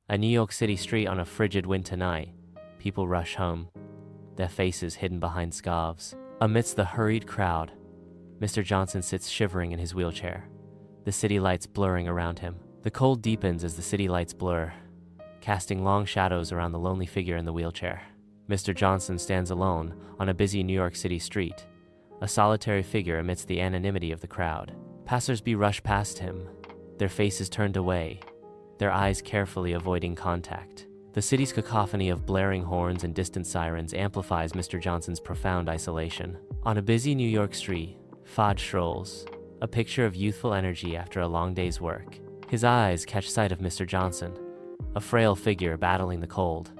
A New York City street on a frigid winter night. People rush home, their faces hidden behind scarves. Amidst the hurried crowd, Mr. Johnson sits shivering in his wheelchair, the city lights blurring around him. The cold deepens as the city lights blur, casting long shadows around the lonely figure in the wheelchair. Mr. Johnson stands alone on a busy New York City street, a solitary figure amidst the anonymity of the crowd. Passers-by rush past him, their faces turned away, their eyes carefully avoiding contact. The city's cacophony of blaring horns and distant sirens amplifies Mr. Johnson's profound isolation. On a busy New York street, Fod strolls, a picture of youthful energy after a long day's work. His eyes catch sight of Mr. Johnson, a frail figure battling the cold.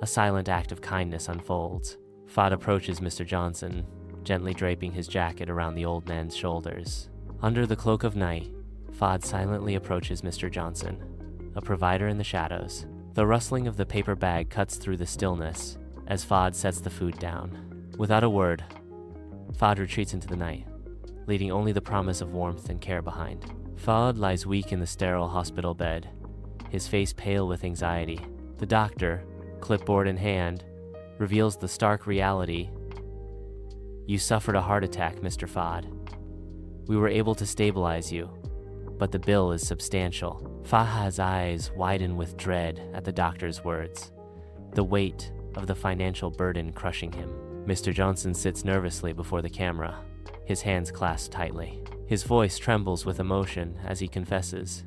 A silent act of kindness unfolds. Fod approaches Mr. Johnson, gently draping his jacket around the old man's shoulders. Under the cloak of night, Fod silently approaches Mr. Johnson, a provider in the shadows. The rustling of the paper bag cuts through the stillness as Fod sets the food down. Without a word, Fod retreats into the night, leaving only the promise of warmth and care behind. Fod lies weak in the sterile hospital bed, his face pale with anxiety. The doctor, clipboard in hand, reveals the stark reality. "You suffered a heart attack, Mr. Fod. We were able to stabilize you, but the bill is substantial." Fahad's eyes widen with dread at the doctor's words, the weight of the financial burden crushing him. Mr. Johnson sits nervously before the camera, his hands clasped tightly. His voice trembles with emotion as he confesses,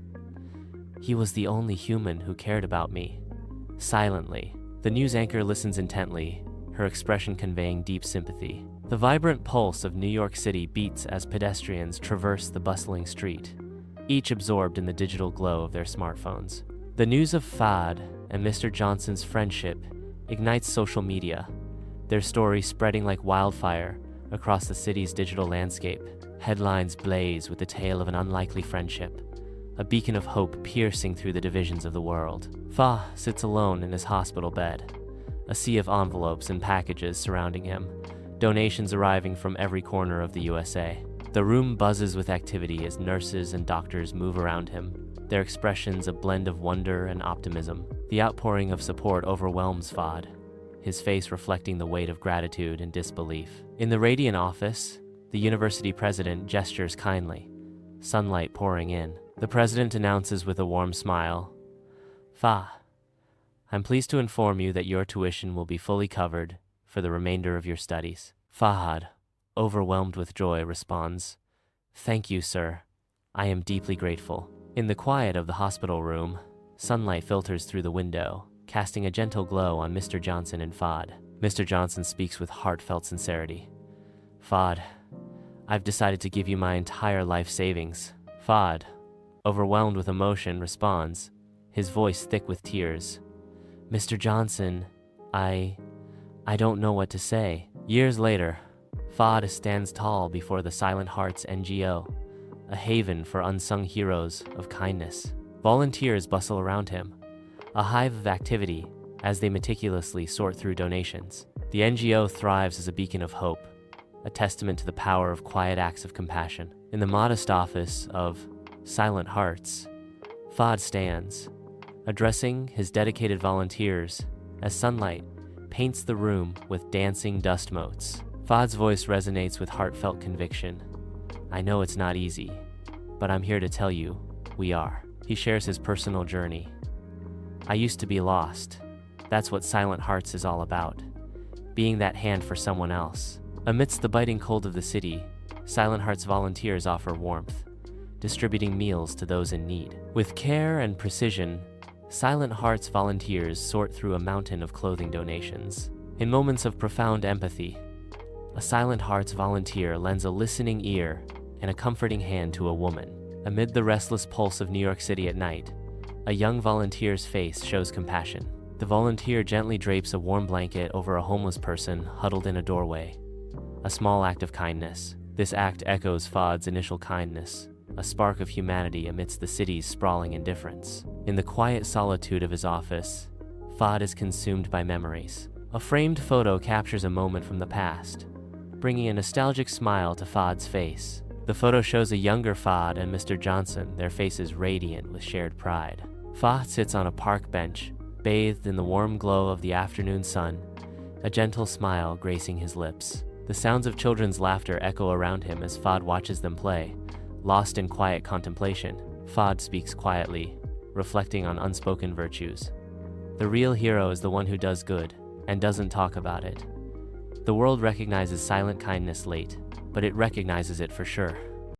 "He was the only human who cared about me." Silently, the news anchor listens intently, her expression conveying deep sympathy. The vibrant pulse of New York City beats as pedestrians traverse the bustling street, each absorbed in the digital glow of their smartphones. The news of Fod and Mr. Johnson's friendship ignites social media, their story spreading like wildfire across the city's digital landscape. Headlines blaze with the tale of an unlikely friendship, a beacon of hope piercing through the divisions of the world. Fa sits alone in his hospital bed, a sea of envelopes and packages surrounding him, donations arriving from every corner of the USA. The room buzzes with activity as nurses and doctors move around him, their expressions a blend of wonder and optimism. The outpouring of support overwhelms Fod, his face reflecting the weight of gratitude and disbelief. In the radiant office, the university president gestures kindly, sunlight pouring in. The president announces with a warm smile, "Fa, I'm pleased to inform you that your tuition will be fully covered for the remainder of your studies." Fahad, overwhelmed with joy, responds, "Thank you, sir. I am deeply grateful." In the quiet of the hospital room, sunlight filters through the window, casting a gentle glow on Mr. Johnson and Fod. Mr. Johnson speaks with heartfelt sincerity. "Fod, I've decided to give you my entire life savings." Fod, overwhelmed with emotion, responds, his voice thick with tears, "Mr. Johnson, I don't know what to say." Years later, Fod stands tall before the Silent Hearts NGO, a haven for unsung heroes of kindness. Volunteers bustle around him, a hive of activity as they meticulously sort through donations. The NGO thrives as a beacon of hope, a testament to the power of quiet acts of compassion. In the modest office of Silent Hearts, Fod stands, addressing his dedicated volunteers as sunlight paints the room with dancing dust motes. Fod's voice resonates with heartfelt conviction. "I know it's not easy, but I'm here to tell you, we are." He shares his personal journey. "I used to be lost. That's what Silent Hearts is all about, being that hand for someone else." Amidst the biting cold of the city, Silent Hearts volunteers offer warmth, distributing meals to those in need. With care and precision, Silent Hearts volunteers sort through a mountain of clothing donations. In moments of profound empathy, a Silent Hearts volunteer lends a listening ear and a comforting hand to a woman. Amid the restless pulse of New York City at night, a young volunteer's face shows compassion. The volunteer gently drapes a warm blanket over a homeless person huddled in a doorway, a small act of kindness. This act echoes Fod's initial kindness, a spark of humanity amidst the city's sprawling indifference. In the quiet solitude of his office, Fod is consumed by memories. A framed photo captures a moment from the past, bringing a nostalgic smile to Fod's face. The photo shows a younger Fod and Mr. Johnson, their faces radiant with shared pride. Fa sits on a park bench, bathed in the warm glow of the afternoon sun, a gentle smile gracing his lips. The sounds of children's laughter echo around him as Fad watches them play, lost in quiet contemplation. Fad speaks quietly, reflecting on unspoken virtues. The real hero is the one who does good and doesn't talk about it. The world recognizes silent kindness late, but it recognizes it for sure.